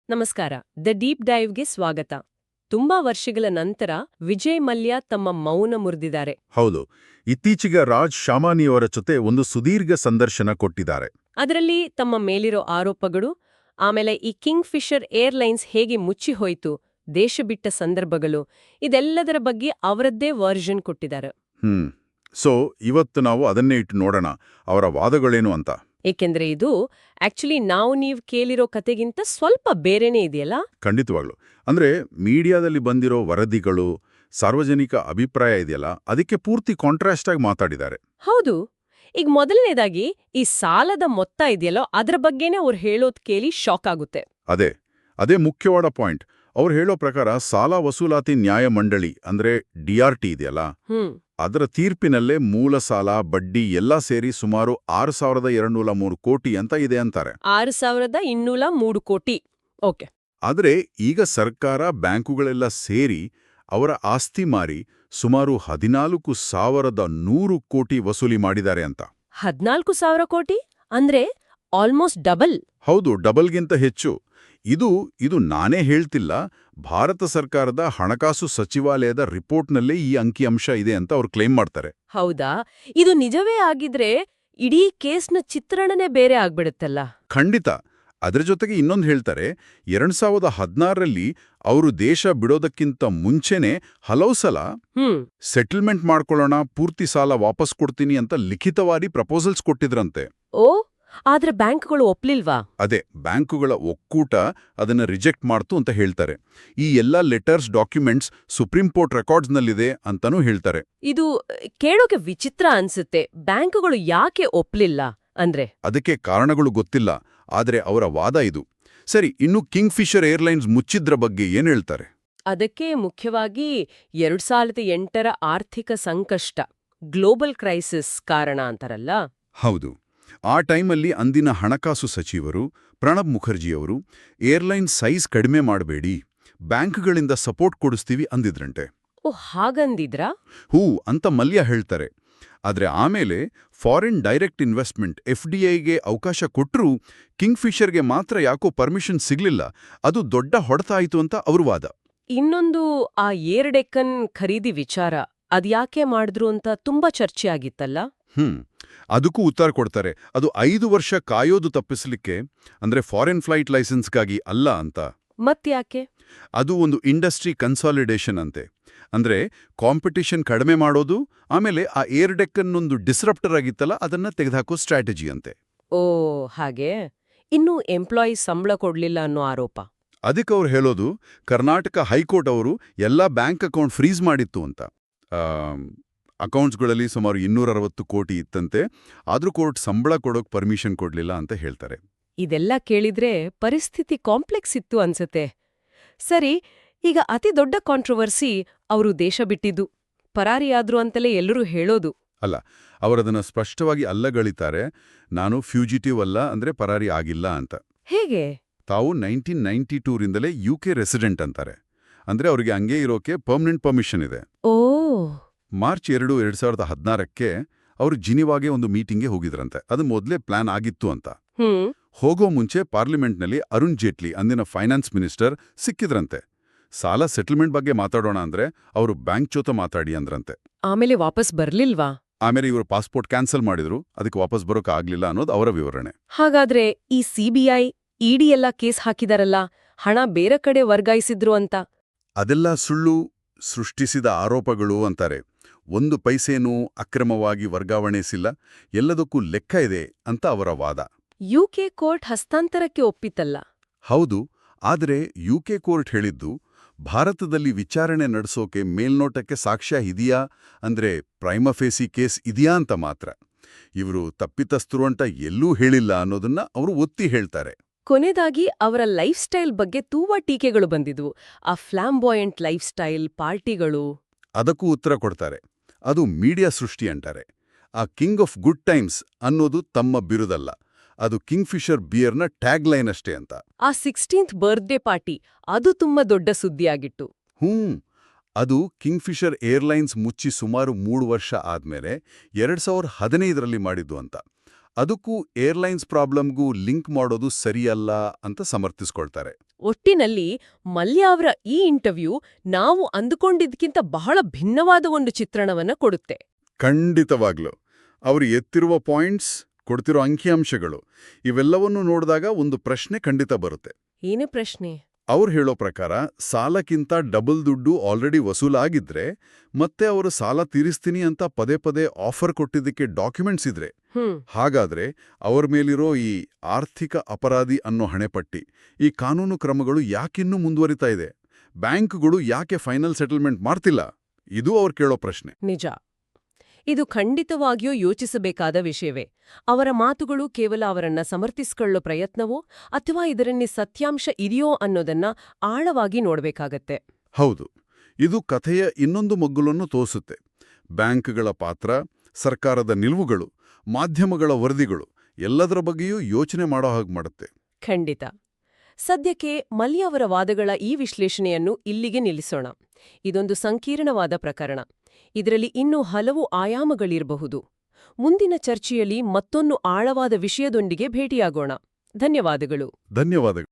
ನಮಸ್ಕಾರ. The deep ಡೈವ್ಗೆ ಸ್ವಾಗತ. ತುಂಬಾ ವರ್ಷಗಳ ನಂತರ ವಿಜಯ್ ಮಲ್ಯ ತಮ್ಮ ಮೌನ ಮುರಿದಿದ್ದಾರೆ. ಹೌದು, ಇತ್ತೀಚೆಗೆ ರಾಜ್ ಶಾಮಾನಿಯವರ ಜೊತೆ ಒಂದು ಸುದೀರ್ಘ ಸಂದರ್ಶನ ಕೊಟ್ಟಿದ್ದಾರೆ. ಅದರಲ್ಲಿ ತಮ್ಮ ಮೇಲಿರೋ ಆರೋಪಗಳು, ಆಮೇಲೆ ಈ ಕಿಂಗ್ ಫಿಷರ್ ಏರ್ಲೈನ್ಸ್ ಹೇಗೆ ಮುಚ್ಚಿ ಹೋಯ್ತು, ದೇಶ ಬಿಟ್ಟ ಸಂದರ್ಭಗಳು, ಇದೆಲ್ಲದರ ಬಗ್ಗೆ ಅವರದ್ದೇ ವರ್ಷನ್ ಕೊಟ್ಟಿದ್ದಾರೆ. ಸೊ ಇವತ್ತು ನಾವು ಅದನ್ನೇ ಇಟ್ಟು ನೋಡೋಣ, ಅವರ ವಾದಗಳೇನು ಅಂತ. ಏಕೆಂದ್ರೆ ಇದು ಆಕ್ಚುಲಿ ನೀವು ಕೇಳಿರೋ ಕತೆಗಿಂತ ಸ್ವಲ್ಪ ಬೇರೆನೇ ಇದೆಯಲ್ಲ. ಖಂಡಿತವಾಗ್ಲು. ಅಂದ್ರೆ ಮೀಡಿಯಾದಲ್ಲಿ ಬಂದಿರೋ ವರದಿಗಳು, ಸಾರ್ವಜನಿಕ ಅಭಿಪ್ರಾಯ ಇದೆಯಲ್ಲ, ಅದಕ್ಕೆ ಪೂರ್ತಿ ಕಾಂಟ್ರಾಸ್ಟ್ ಆಗಿ ಮಾತಾಡಿದ್ದಾರೆ. ಹೌದು. ಈಗ ಮೊದಲನೇದಾಗಿ ಈ ಸಾಲದ ಮೊತ್ತ ಇದೆಯಲ್ಲೋ ಅದರ ಬಗ್ಗೆನೇ ಅವ್ರು ಹೇಳೋದ್ ಕೇಳಿ ಶಾಕ್ ಆಗುತ್ತೆ. ಅದೇ ಮುಖ್ಯವಾದ ಪಾಯಿಂಟ್. ಅವ್ರು ಹೇಳೋ ಪ್ರಕಾರ ಸಾಲ ವಸೂಲಾತಿ ನ್ಯಾಯ ಮಂಡಳಿ ಅಂದ್ರೆ DRT ಇದೆಯಲ್ಲ, ಅದರ ತೀರ್ಪಿನಲ್ಲೇ ಮೂಲ ಸಾಲ, ಬಡ್ಡಿ ಎಲ್ಲಾ ಸೇರಿ ಸುಮಾರು 6,203 ಕೋಟಿ ಅಂತ ಇದೆ ಅಂತಾರೆ. 6,203 ಕೋಟಿ. ಓಕೆ. ಆದ್ರೆ ಈಗ ಸರ್ಕಾರ, ಬ್ಯಾಂಕುಗಳೆಲ್ಲ ಸೇರಿ ಅವರ ಆಸ್ತಿ ಮಾರಿ ಸುಮಾರು 14,100 ಕೋಟಿ ವಸೂಲಿ ಮಾಡಿದ್ದಾರೆ ಅಂತ. 14,000 ಕೋಟಿ ಅಂದ್ರೆ ಆಲ್ಮೋಸ್ಟ್ ಡಬಲ್. ಹೌದು, ಡಬಲ್ಗಿಂತ ಹೆಚ್ಚು. ಇದು ನಾನೇ ಹೇಳ್ತಿಲ್ಲ, ಭಾರತ ಸರ್ಕಾರದ ಹಣಕಾಸು ಸಚಿವಾಲಯದ ರಿಪೋರ್ಟ್ನಲ್ಲೇ ಈ ಅಂಕಿಅಂಶ ಇದೆ ಅಂತ ಅವ್ರು ಕ್ಲೇಮ್ ಮಾಡ್ತಾರೆ. ಹೌದಾ? ಇದು ನಿಜವೇ ಆಗಿದ್ರೆ ಇಡೀ ಕೇಸ್ನ ಚಿತ್ರಣನೇ ಬೇರೆ ಆಗ್ಬಿಡುತ್ತಲ್ಲ. ಖಂಡಿತ. ಅದರ ಜೊತೆಗೆ ಇನ್ನೊಂದು ಹೇಳ್ತಾರೆ, 2016ರಲ್ಲಿ ಅವರು ದೇಶ ಬಿಡೋದಕ್ಕಿಂತ ಮುಂಚೆನೆ ಹಲವು ಸಲ ಸೆಟಲ್ಮೆಂಟ್ ಮಾಡ್ಕೊಳ್ಳೋಣ, ಪೂರ್ತಿ ಸಾಲ ವಾಪಸ್ ಕೊಡ್ತೀನಿ ಅಂತ ಲಿಖಿತವಾಗಿ ಪ್ರಪೋಸಲ್ಸ್ ಕೊಟ್ಟಿದ್ರಂತೆ. ಓ, ಆದ್ರೆ ಬ್ಯಾಂಕ್ಗಳು ಒಪ್ಲಿಲ್ವಾ? ಅದೇ, ಬ್ಯಾಂಕುಗಳ ಒಕ್ಕೂಟ ಅದನ್ನ ರಿಜೆಕ್ಟ್ ಮಾಡ್ತು ಅಂತ ಹೇಳ್ತಾರೆ. ಈ ಎಲ್ಲ ಲೆಟರ್ಸ್, ಡಾಕ್ಯುಮೆಂಟ್ಸ್ ಸುಪ್ರೀಂ ಕೋರ್ಟ್ ರೆಕಾರ್ಡ್ಸ್ನಲ್ಲಿದೆ ಅಂತಾನೂ ಹೇಳ್ತಾರೆ. ಇದು ಕೇಳೋಕೆ ವಿಚಿತ್ರ ಅನ್ಸುತ್ತೆ. ಬ್ಯಾಂಕುಗಳು ಯಾಕೆ ಒಪ್ಲಿಲ್ಲ ಅಂದ್ರೆ? ಅದಕ್ಕೆ ಕಾರಣಗಳು ಗೊತ್ತಿಲ್ಲ, ಆದ್ರೆ ಅವರ ವಾದ ಇದು. ಸರಿ, ಇನ್ನು ಕಿಂಗ್ ಫಿಷರ್ ಏರ್ಲೈನ್ಸ್ ಮುಚ್ಚಿದ್ರ ಬಗ್ಗೆ ಏನ್ ಹೇಳ್ತಾರೆ? ಅದಕ್ಕೆ ಮುಖ್ಯವಾಗಿ 2008ರ ಆರ್ಥಿಕ ಸಂಕಷ್ಟ, ಗ್ಲೋಬಲ್ ಕ್ರೈಸಿಸ್ ಕಾರಣ ಅಂತಾರಲ್ಲ. ಹೌದು. ಆ ಟೈಮಲ್ಲಿ ಅಂದಿನ ಹಣಕಾಸು ಸಚಿವರು ಪ್ರಣಬ್ ಮುಖರ್ಜಿಯವರು ಏರ್ಲೈನ್ ಸೈಜ್ ಕಡಿಮೆ ಮಾಡಬೇಡಿ, ಬ್ಯಾಂಕ್ಗಳಿಂದ ಸಪೋರ್ಟ್ ಕೊಡಿಸ್ತೀವಿ ಅಂದಿದ್ರಂತೆ. ಓ, ಹಾಗಂದಿದ್ರಾ? ಹೂ ಅಂತ ಮಲ್ಯ ಹೇಳ್ತಾರೆ. ಆದ್ರೆ ಆಮೇಲೆ ಫಾರಿನ್ ಡೈರೆಕ್ಟ್ ಇನ್ವೆಸ್ಟ್ಮೆಂಟ್ FDIಗೆ ಅವಕಾಶ ಕೊಟ್ಟರೂ ಕಿಂಗ್ ಫಿಷರ್ಗೆ ಮಾತ್ರ ಯಾಕೋ ಪರ್ಮಿಷನ್ ಸಿಗ್ಲಿಲ್ಲ. ಅದು ದೊಡ್ಡ ಹೊಡೆತ ಆಯಿತು ಅಂತ ಅವ್ರ ವಾದ. ಇನ್ನೊಂದು ಆ ಏರ್ ಡೆಕ್ಕನ್ ಖರೀದಿ ವಿಚಾರ, ಅದ್ಯಾಕೆ ಮಾಡಿದ್ರು ಅಂತ ತುಂಬಾ ಚರ್ಚೆ ಆಗಿತ್ತಲ್ಲ. ಅದಕ್ಕೂ ಉತ್ತರ ಕೊಡ್ತಾರೆ. ಅದು 5 ವರ್ಷ ಕಾಯೋದು ತಪ್ಪಿಸ್ಲಿಕ್ಕೆ, ಅಂದ್ರೆ ಫಾರಿನ್ ಫ್ಲೈಟ್ ಲೈಸೆನ್ಸ್ಗಾಗಿ ಅಲ್ಲ ಅಂತ. ಮತ್ತ್ಯಾಕೆ? ಅದು ಒಂದು ಇಂಡಸ್ಟ್ರಿ ಕನ್ಸಾಲಿಡೇಷನ್ ಅಂತೆ. ಅಂದ್ರೆ ಕಾಂಪಿಟಿಷನ್ ಕಡಿಮೆ ಮಾಡೋದು, ಆಮೇಲೆ ಆ ಏರ್ ಡೆಕ್ಕನ್ನೊಂದು ಡಿಸ್ರಪ್ಟರ್ ಆಗಿತ್ತಲ್ಲ ಅದನ್ನ ತೆಗೆದುಹಾಕೋ ಸ್ಟ್ರಾಟಜಿ ಅಂತೆ. ಓ, ಹಾಗೆ. ಇನ್ನು ಎಂಪ್ಲಾಯೀಸ್ ಸಂಬಳ ಕೊಡ್ಲಿಲ್ಲ ಅನ್ನೋ ಆರೋಪ. ಅದಕ್ಕೆ ಅವ್ರು ಹೇಳೋದು, ಕರ್ನಾಟಕ ಹೈಕೋರ್ಟ್ ಅವರು ಎಲ್ಲಾ ಬ್ಯಾಂಕ್ ಅಕೌಂಟ್ ಫ್ರೀಸ್ ಮಾಡಿತ್ತು ಅಂತ. ಅಕೌಂಟ್ಸ್ಗಳಲ್ಲಿ ಸುಮಾರು 260 ಕೋಟಿ ಇತ್ತಂತೆ, ಆದ್ರೂ ಕೋರ್ಟ್ ಸಂಬಳ ಕೊಡೋಕ್ ಪರ್ಮಿಷನ್ ಕೊಡ್ಲಿಲ್ಲ ಅಂತ ಹೇಳ್ತಾರೆ. ಇದೆಲ್ಲ ಕೇಳಿದ್ರೆ ಪರಿಸ್ಥಿತಿ ಕಾಂಪ್ಲೆಕ್ಸ್ ಇತ್ತು ಅನ್ಸತ್ತೆ. ಸರಿ, ಈಗ ಅತಿ ದೊಡ್ಡ ಕಾಂಟ್ರವರ್ಸಿ ಅವರು ದೇಶ ಬಿಟ್ಟಿದ್ದು, ಪರಾರಿಯಾದ್ರು ಅಂತಲೇ ಎಲ್ಲರೂ ಹೇಳೋದು. ಅಲ್ಲ, ಅವರದನ್ನ ಸ್ಪಷ್ಟವಾಗಿ ಅಲ್ಲಗಳಿತಾರೆ. ನಾನು ಫ್ಯೂಜಿಟಿವ್ ಅಲ್ಲ, ಅಂದ್ರೆ ಪರಾರಿ ಆಗಿಲ್ಲ ಅಂತ. ಹೇಗೆ? ತಾವು 1992ರಿಂದಲೇ UK ರೆಸಿಡೆಂಟ್ ಅಂತಾರೆ. ಅಂದ್ರೆ ಅವರಿಗೆ ಹಂಗೇ ಇರೋಕೆ ಪರ್ಮನೆಂಟ್ ಪರ್ಮಿಷನ್ ಇದೆ. ಓ. ಮಾರ್ಚ್ 2, 2016ಕ್ಕೆ ಅವರು ಜಿನಿವಾಗೆ ಒಂದು ಮೀಟಿಂಗ್ಗೆ ಹೋಗಿದ್ರಂತೆ. ಅದು ಮೊದಲೇ ಪ್ಲಾನ್ ಆಗಿತ್ತು ಅಂತ. ಹೋಗೋ ಮುಂಚೆ ಪಾರ್ಲಿಮೆಂಟ್ನಲ್ಲಿ ಅರುಣ್ ಜೇಟ್ಲಿ, ಅಂದಿನ ಫೈನಾನ್ಸ್ ಮಿನಿಸ್ಟರ್, ಸಿಕ್ಕಿದ್ರಂತೆ. ಸಾಲ ಸೆಟಲ್ಮೆಂಟ್ ಬಗ್ಗೆ ಮಾತಾಡೋಣ ಅಂದ್ರೆ ಅವರು ಬ್ಯಾಂಕ್ ಜೊತೆ ಮಾತಾಡಿ ಅಂದ್ರಂತೆ. ಆಮೇಲೆ ವಾಪಸ್ ಬರ್ಲಿಲ್ವಾ? ಆಮೇಲೆ ಇವರು ಪಾಸ್ಪೋರ್ಟ್ ಕ್ಯಾನ್ಸಲ್ ಮಾಡಿದ್ರು, ಅದಕ್ಕೆ ವಾಪಸ್ ಬರೋಕೆ ಆಗ್ಲಿಲ್ಲ ಅನ್ನೋದು ಅವರ ವಿವರಣೆ. ಹಾಗಾದ್ರೆ ಈ CBI, ED ಎಲ್ಲ ಕೇಸ್ ಹಾಕಿದಾರಲ್ಲ, ಹಣ ಬೇರೆ ಕಡೆ ವರ್ಗಾಯಿಸಿದ್ರು ಅಂತ? ಅದೆಲ್ಲ ಸುಳ್ಳು, ಸೃಷ್ಟಿಸಿದ ಆರೋಪಗಳು ಅಂತಾರೆ. 1 ಪೈಸೇನೂ ಅಕ್ರಮವಾಗಿ ವರ್ಗಾವಣೆಸಿಲ್ಲ, ಎಲ್ಲದಕ್ಕೂ ಲೆಕ್ಕ ಇದೆ ಅಂತ ಅವರ ವಾದ. UK ಕೋರ್ಟ್ ಹಸ್ತಾಂತರಕ್ಕೆ ಒಪ್ಪಿತಲ್ಲ? ಹೌದು, ಆದರೆ UK ಕೋರ್ಟ್ ಹೇಳಿದ್ದು, ಭಾರತದಲ್ಲಿ ವಿಚಾರಣೆ ನಡೆಸೋಕೆ ಮೇಲ್ನೋಟಕ್ಕೆ ಸಾಕ್ಷ್ಯ ಇದೆಯಾ, ಅಂದ್ರೆ ಪ್ರೈಮ ಫೇಸಿ ಕೇಸ್ ಇದೆಯಾ ಅಂತ ಮಾತ್ರ. ಇವರು ತಪ್ಪಿತಸ್ಥರು ಅಂತ ಎಲ್ಲೂ ಹೇಳಿಲ್ಲ ಅನ್ನೋದನ್ನ ಅವರು ಒತ್ತಿ ಹೇಳ್ತಾರೆ. ಕೊನೆದಾಗಿ ಅವರ ಲೈಫ್ ಸ್ಟೈಲ್ ಬಗ್ಗೆ ತುಂಬಾ ಟೀಕೆಗಳು ಬಂದಿದ್ವು. ಆ ಫ್ಲಾಂಬಾಯಂಟ್ ಲೈಫ್ ಸ್ಟೈಲ್, ಪಾರ್ಟಿಗಳು. ಅದಕ್ಕೂ ಉತ್ತರ ಕೊಡ್ತಾರೆ. ಅದು ಮೀಡಿಯಾ ಸೃಷ್ಟಿ ಅಂತಾರೆ. ಆ ಕಿಂಗ್ ಆಫ್ ಗುಡ್ ಟೈಮ್ಸ್ ಅನ್ನೋದು ತಮ್ಮ ಬಿರುದಲ್ಲ, ಅದು ಕಿಂಗ್ ಫಿಷರ್ ಬಿಯರ್ನ ಟ್ಯಾಗ್ ಲೈನ್ ಅಷ್ಟೇ ಅಂತ. ಆ 16th ಬರ್ತ್ಡೇ ಪಾರ್ಟಿ, ಅದು ತುಂಬಾ ದೊಡ್ಡ ಸುದ್ದಿಯಾಗಿತ್ತು. ಅದು ಕಿಂಗ್ ಫಿಷರ್ ಏರ್ಲೈನ್ಸ್ ಮುಚ್ಚಿ ಸುಮಾರು 3 ವರ್ಷ ಆದ್ಮೇಲೆ 2015ರಲ್ಲಿ ಮಾಡಿದ್ದು ಅಂತ. ಅದಕ್ಕೂ ಏರ್ಲೈನ್ಸ್ ಪ್ರಾಬ್ಲಮ್ಗೂ ಲಿಂಕ್ ಮಾಡೋದು ಸರಿಯಲ್ಲ ಅಂತ ಸಮರ್ಥಿಸ್ಕೊಳ್ತಾರೆ. ಒಟ್ಟಿನಲ್ಲಿ ಮಲ್ಯ ಅವರ ಈ ಇಂಟರ್ವ್ಯೂ ನಾವು ಅಂದುಕೊಂಡಿದ್ದಕ್ಕಿಂತ ಬಹಳ ಭಿನ್ನವಾದ ಒಂದು ಚಿತ್ರಣವನ್ನ ಕೊಡುತ್ತೆ. ಖಂಡಿತವಾಗ್ಲು ಅವರು ಎತ್ತಿರುವ ಪಾಯಿಂಟ್ಸ್, ಕೊಡ್ತಿರೋ ಅಂಕಿಅಂಶಗಳು ಇವೆಲ್ಲವನ್ನೂ ನೋಡಿದಾಗ ಒಂದು ಪ್ರಶ್ನೆ ಖಂಡಿತ ಬರುತ್ತೆ. ಏನು ಪ್ರಶ್ನೆ? ಅವ್ರು ಹೇಳೋ ಪ್ರಕಾರ ಸಾಲಕ್ಕಿಂತ ಡಬಲ್ ದುಡ್ಡು ಆಲ್ರೆಡಿ ವಸೂಲಾಗಿದ್ರೆ ಮತ್ತೆ ಅವರು ಸಾಲ ತೀರಿಸ್ತೀನಿ ಅಂತ ಪದೇ ಪದೇ ಆಫರ್ ಕೊಟ್ಟಿದ್ದಕ್ಕೆ ಡಾಕ್ಯುಮೆಂಟ್ಸ್ ಇದ್ರೆ ಹಾಗಾದ್ರೆ ಅವ್ರ ಮೇಲಿರೋ ಈ ಆರ್ಥಿಕ ಅಪರಾಧಿ ಅನ್ನೋ ಹಣೆಪಟ್ಟಿ, ಈ ಕಾನೂನು ಕ್ರಮಗಳು ಯಾಕಿನ್ನೂ ಮುಂದುವರಿತಾ ಇದೆ? ಬ್ಯಾಂಕ್ಗಳು ಯಾಕೆ ಫೈನಲ್ ಸೆಟಲ್ಮೆಂಟ್ ಮಾಡ್ತಿಲ್ಲ? ಇದು ಅವ್ರು ಕೇಳೋ ಪ್ರಶ್ನೆ. ನಿಜ. ಇದು ಖಂಡಿತವಾಗಿಯೂ ಯೋಚಿಸಬೇಕಾದ ವಿಷಯವೇ. ಅವರ ಮಾತುಗಳು ಕೇವಲ ಅವರನ್ನ ಸಮರ್ಥಿಸಿಕೊಳ್ಳೋ ಪ್ರಯತ್ನವೋ ಅಥವಾ ಇದರಲ್ಲಿ ಸತ್ಯಾಂಶ ಇದೆಯೋ ಅನ್ನೋದನ್ನ ಆಳವಾಗಿ ನೋಡ್ಬೇಕಾಗತ್ತೆ. ಹೌದು, ಇದು ಕಥೆಯ ಇನ್ನೊಂದು ಮಗ್ಗುಲನ್ನು ತೋರಿಸುತ್ತೆ. ಬ್ಯಾಂಕ್ಗಳ ಪಾತ್ರ, ಸರ್ಕಾರದ ನಿಲುವುಗಳು, ಮಾಧ್ಯಮಗಳ ವರದಿಗಳು ಎಲ್ಲದರ ಬಗ್ಗೆಯೂ ಯೋಚನೆ ಮಾಡೋ ಹಾಗೆ ಮಾಡುತ್ತೆ. ಖಂಡಿತ. ಸದ್ಯಕ್ಕೆ ಮಲ್ಯ ಅವರ ವಾದಗಳ ಈ ವಿಶ್ಲೇಷಣೆಯನ್ನು ಇಲ್ಲಿಗೆ ನಿಲ್ಲಿಸೋಣ. ಇದೊಂದು ಸಂಕೀರ್ಣವಾದ ಪ್ರಕರಣ. ಇದರಲ್ಲಿ ಇನ್ನೂ ಹಲವು ಆಯಾಮಗಳಿರಬಹುದು. ಮುಂದಿನ ಚರ್ಚೆಯಲ್ಲಿ ಮತ್ತೊಂದು ಆಳವಾದ ವಿಷಯದೊಂದಿಗೆ ಭೇಟಿಯಾಗೋಣ. ಧನ್ಯವಾದಗಳು. ಧನ್ಯವಾದಗಳು.